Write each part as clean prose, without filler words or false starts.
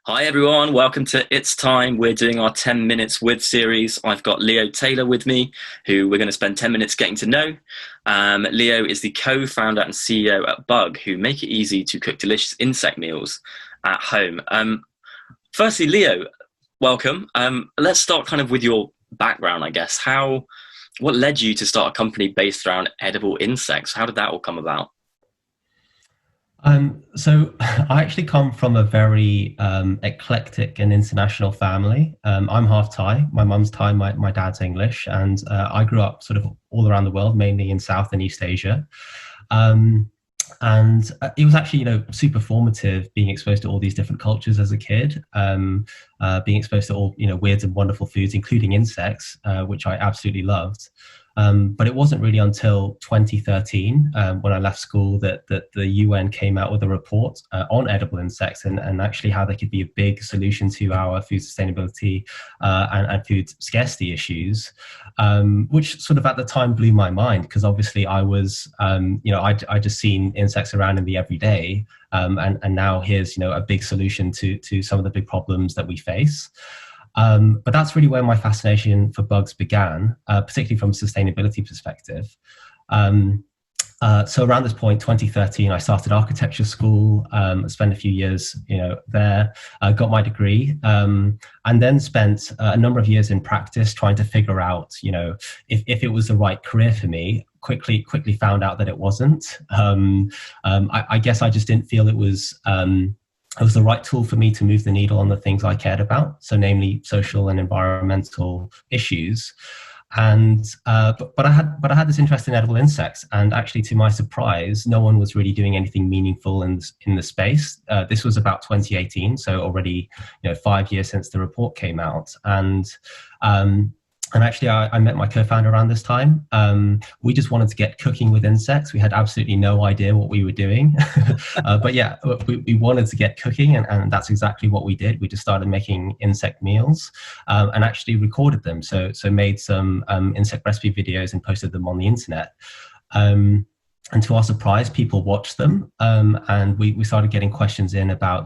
Hi everyone, welcome to It's Time. We're doing our 10 Minutes With series. I've got Leo Taylor with me, who we're going to spend 10 minutes getting to know. Leo is the co-founder and CEO at Bug, who make it easy to cook delicious insect meals at home. Firstly, Leo, welcome. Let's start kind of with your background, I guess. What led you to start a company based around edible insects? How did that all come about? So I actually come from a very eclectic and international family. I'm half Thai. My mum's Thai, my dad's English, and I grew up sort of all around the world, mainly in South and East Asia. Um, and it was actually, super formative being exposed to all these different cultures as a kid, being exposed to all, weird and wonderful foods, including insects, which I absolutely loved. But it wasn't really until 2013, when I left school, that the UN came out with a report on edible insects and actually how they could be a big solution to our food sustainability and food scarcity issues, which sort of at the time blew my mind because obviously I was, I just seen insects around in the everyday, and now here's a big solution to some of the big problems that we face. But that's really where my fascination for bugs began, particularly from a sustainability perspective. Um, so around this point, 2013, I started architecture school, spent a few years, there, got my degree, and then spent a number of years in practice trying to figure out, if it was the right career for me. Quickly found out that it wasn't. I guess I just didn't feel it was the right tool for me to move the needle on the things I cared about, so namely social and environmental issues. And but I had this interest in edible insects, and actually, to my surprise, no one was really doing anything meaningful in the space. This was about 2018, so already 5 years since the report came out, um, and actually, I met my co-founder around this time. We just wanted to get cooking with insects. We had absolutely no idea what we were doing. But yeah, we wanted to get cooking, and that's exactly what we did. We just started making insect meals, and actually recorded them. So made some insect recipe videos and posted them on the internet. Um, and to our surprise, people watched them, and we started getting questions in about,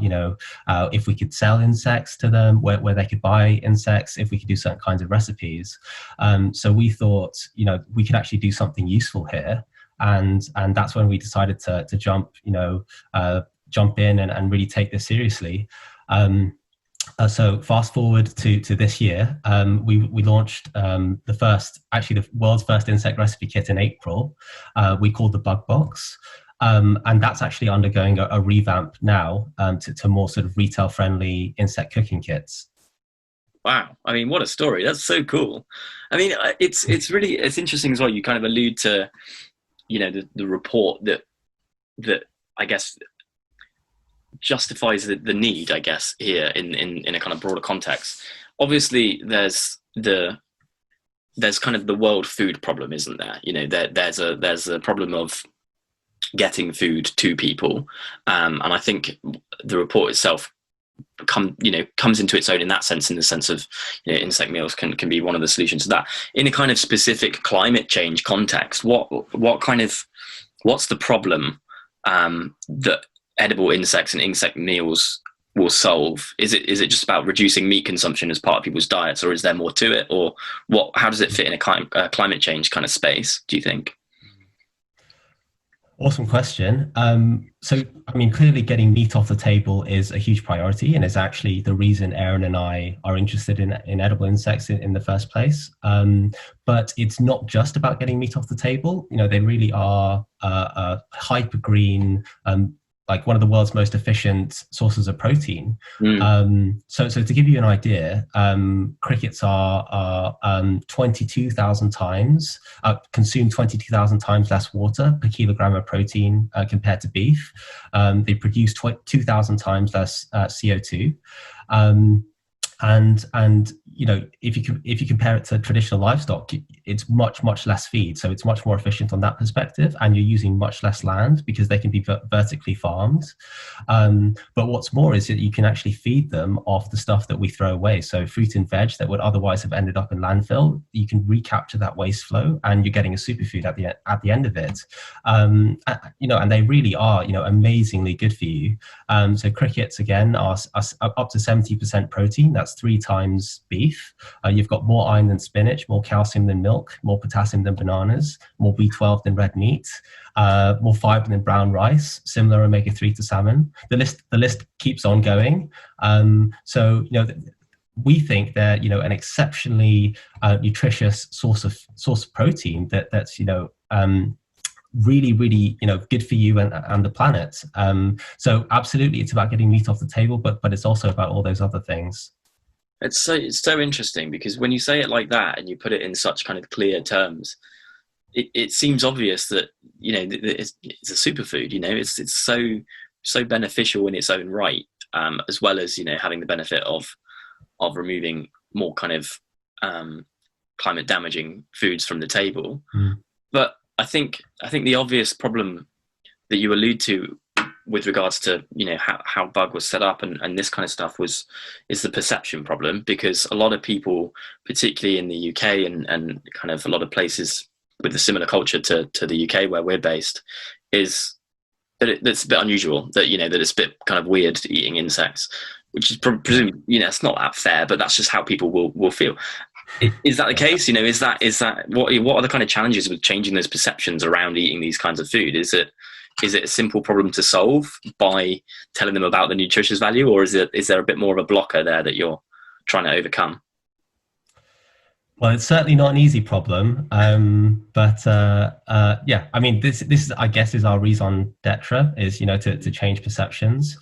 if we could sell insects to them, where they could buy insects, if we could do certain kinds of recipes. So we thought, we could actually do something useful here, and that's when we decided to jump in and really take this seriously. So fast forward to this year, we launched the world's first insect recipe kit in April. We called the Bug Box, and that's actually undergoing a revamp now, to more sort of retail friendly insect cooking kits. Wow, I mean, what a story! That's so cool. I mean, it's interesting as well. You kind of allude to, the report that I guess justifies the need, I guess, here in a kind of broader context. Obviously, there's kind of the world food problem, isn't there? There's a problem of getting food to people, and I think the report itself comes into its own in that sense, in the sense of insect meals can be one of the solutions to that. In a kind of specific climate change context, what's the problem that edible insects and insect meals will solve? Is it just about reducing meat consumption as part of people's diets, or is there more to it? Or how does it fit in a climate change kind of space, do you think? Awesome question. So, I mean, clearly getting meat off the table is a huge priority and is actually the reason Aaron and I are interested in edible insects in the first place. But it's not just about getting meat off the table. They really are a hyper green, like one of the world's most efficient sources of protein. Mm. So to give you an idea, crickets are 22,000 times, consume 22,000 times less water per kilogram of protein compared to beef. They produce 2,000 times less CO2. And if you compare it to traditional livestock, it's much less feed, so it's much more efficient on that perspective, and you're using much less land because they can be vertically farmed. But what's more is that you can actually feed them off the stuff that we throw away. So fruit and veg that would otherwise have ended up in landfill, you can recapture that waste flow, and you're getting a superfood at the end of it. And they really are amazingly good for you. So crickets again are up to 70% protein. That's 3 times beef. You've got more iron than spinach, more calcium than milk, more potassium than bananas, more B12 than red meat, more fiber than brown rice, similar omega-3 to salmon. The list keeps on going. We think they're an exceptionally nutritious source of protein that's really good for you and the planet. So absolutely, it's about getting meat off the table, but it's also about all those other things. It's so interesting because when you say it like that and you put it in such kind of clear terms, it seems obvious that it's a superfood. It's so beneficial in its own right, as well as having the benefit of removing more kind of climate damaging foods from the table. Mm. But I think the obvious problem that you allude to with regards to how bug was set up and this kind of stuff is the perception problem, because a lot of people, particularly in the UK and kind of a lot of places with a similar culture to the UK where we're based, is that it's a bit unusual, that that it's a bit kind of weird eating insects, which is presumably it's not that fair, but that's just how people will feel. Is that the case? Is that what are the kind of challenges with changing those perceptions around eating these kinds of food? Is it a simple problem to solve by telling them about the nutritious value, or is there a bit more of a blocker there that you're trying to overcome? Well, it's certainly not an easy problem, but yeah, I mean, this is, I guess, is our raison d'etre, is to change perceptions.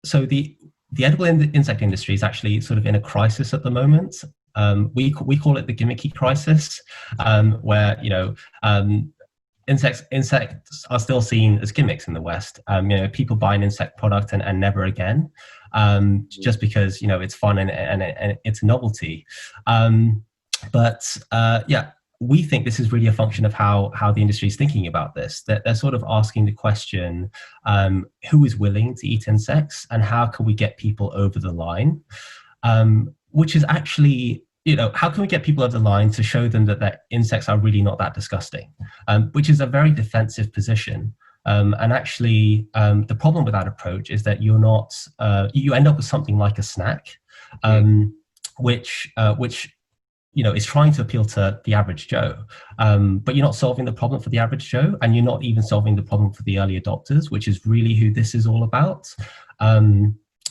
So the edible insect industry is actually sort of in a crisis at the moment. We call it the gimmicky crisis, where insects are still seen as gimmicks in the West. People buy an insect product and never again, just because it's fun and it's a novelty. Yeah, we think this is really a function of how the industry is thinking about this. That they're sort of asking the question, who is willing to eat insects, and how can we get people over the line? Which is actually, how can we get people over the line to show them that insects are really not that disgusting? Which is a very defensive position. And actually, the problem with that approach is that you end up with something like a snack, which is trying to appeal to the average Joe, but you're not solving the problem for the average Joe, and you're not even solving the problem for the early adopters, which is really who this is all about.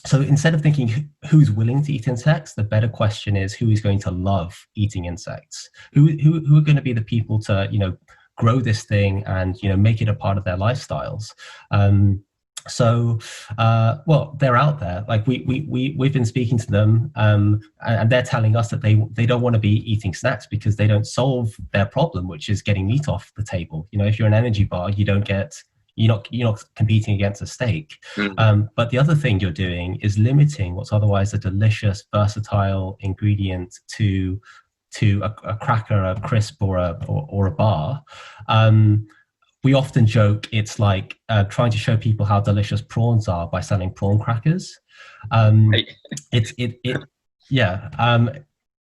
So instead of thinking who's willing to eat insects, the better question is who is going to love eating insects? Who are going to be the people to grow this thing and make it a part of their lifestyles? Well, they're out there. Like we've been speaking to them, and they're telling us that they don't want to be eating snacks because they don't solve their problem, which is getting meat off the table. If you're an energy bar, you're not competing against a steak. But the other thing you're doing is limiting what's otherwise a delicious, versatile ingredient to a cracker, a crisp, or a bar. We often joke it's like trying to show people how delicious prawns are by selling prawn crackers. Right. Yeah.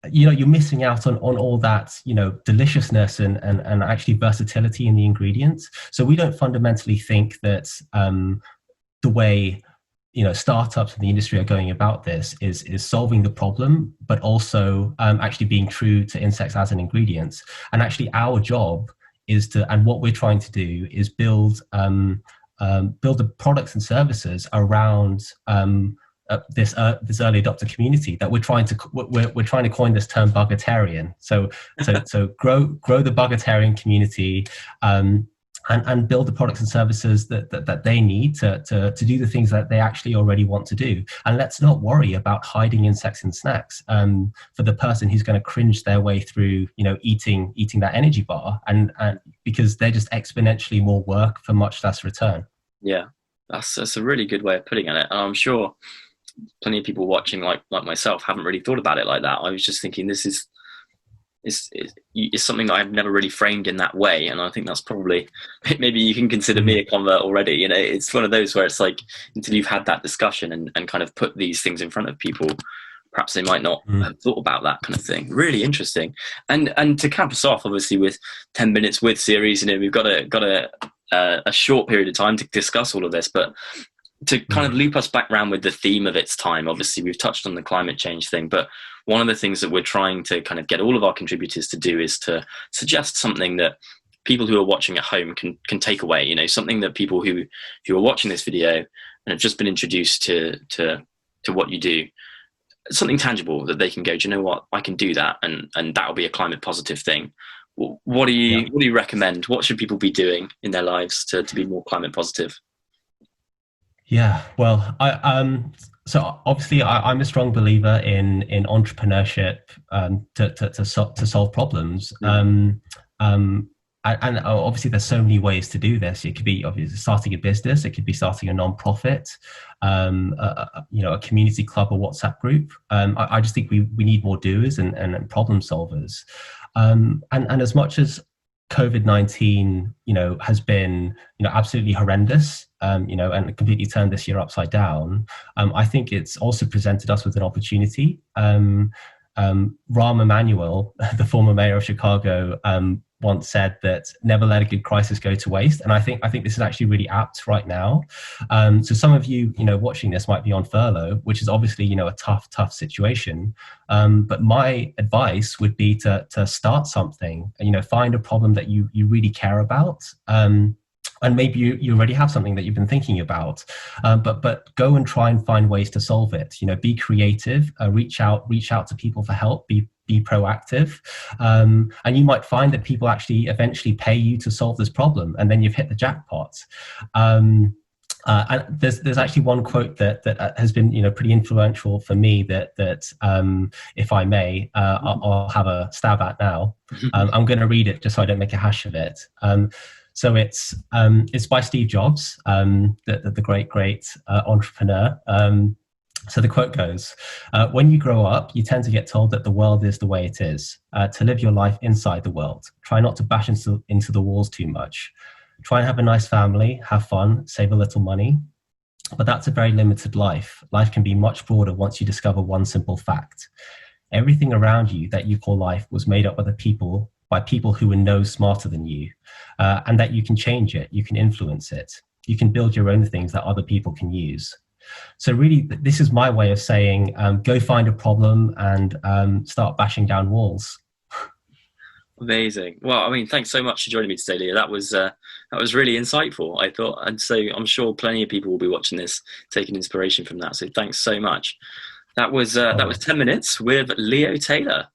You're missing out on all that deliciousness and actually versatility in the ingredients. So we don't fundamentally think that the way startups in the industry are going about this is solving the problem, but also actually being true to insects as an ingredient. And actually our job and what we're trying to do is build the products and services around this early adopter community that we're trying to coin this term bugatarian. So grow the bugatarian community, and build the products and services that they need to do the things that they actually already want to do. And let's not worry about hiding insects in snacks for the person who's going to cringe their way through eating that energy bar, and because they're just exponentially more work for much less return. Yeah, that's a really good way of putting it. And I'm sure plenty of people watching, like myself, haven't really thought about it like that. I was just thinking this is something that I've never really framed in that way, and I think that's probably maybe you can consider me Mm, a convert already. You know, it's one of those where it's like until you've had that discussion and kind of put these things in front of people, perhaps they might not mm, have thought about that kind of thing. Really interesting. And to cap us off, obviously with 10 minutes with series, you know, we've got a short period of time to discuss all of this, but to kind mm, of loop us back around with the theme of its time, obviously we've touched on the climate change thing, but one of the things that we're trying to kind of get all of our contributors to do is to suggest something that people who are watching at home can take away. You know, something that people who are watching this video and have just been introduced to what you do, something tangible that they can go, do you know what, I can do that, and that'll be a climate positive thing. What do yeah. you recommend? What should people be doing in their lives to be more climate positive? Yeah, well, so obviously I'm a strong believer in entrepreneurship to solve problems. Mm. And obviously there's so many ways to do this. It could be obviously starting a business, it could be starting a non-profit, a community club or WhatsApp group. I just think we need more doers and problem solvers. And as much as COVID-19, has been, absolutely horrendous, and completely turned this year upside down. I think it's also presented us with an opportunity. Rahm Emanuel, the former mayor of Chicago, once said that never let a good crisis go to waste, and I think this is actually really apt right now. So some of you, watching this might be on furlough, which is obviously, a tough situation. But my advice would be to start something. Find a problem that you really care about. And maybe you already have something that you've been thinking about, but go and try and find ways to solve it. Be creative, reach out to people for help, be proactive, and you might find that people actually eventually pay you to solve this problem, and then you've hit the jackpot. And there's actually one quote that has been pretty influential for me that if I may, I'll have a stab at now. I'm going to read it just so I don't make a hash of it. So it's by Steve Jobs, the great entrepreneur. So the quote goes, when you grow up, you tend to get told that the world is the way it is, to live your life inside the world. Try not to bash into the walls too much. Try and have a nice family, have fun, save a little money. But that's a very limited life. Life can be much broader once you discover one simple fact. Everything around you that you call life was made up by people who were no smarter than you, and that you can change it, you can influence it, you can build your own things that other people can use. So really, this is my way of saying, go find a problem and start bashing down walls. Amazing. Well, I mean, thanks so much for joining me today, Leah. That was really insightful. I thought, and so I'm sure plenty of people will be watching this, taking inspiration from that. So thanks so much. That was All right. 10 minutes with Leo Taylor.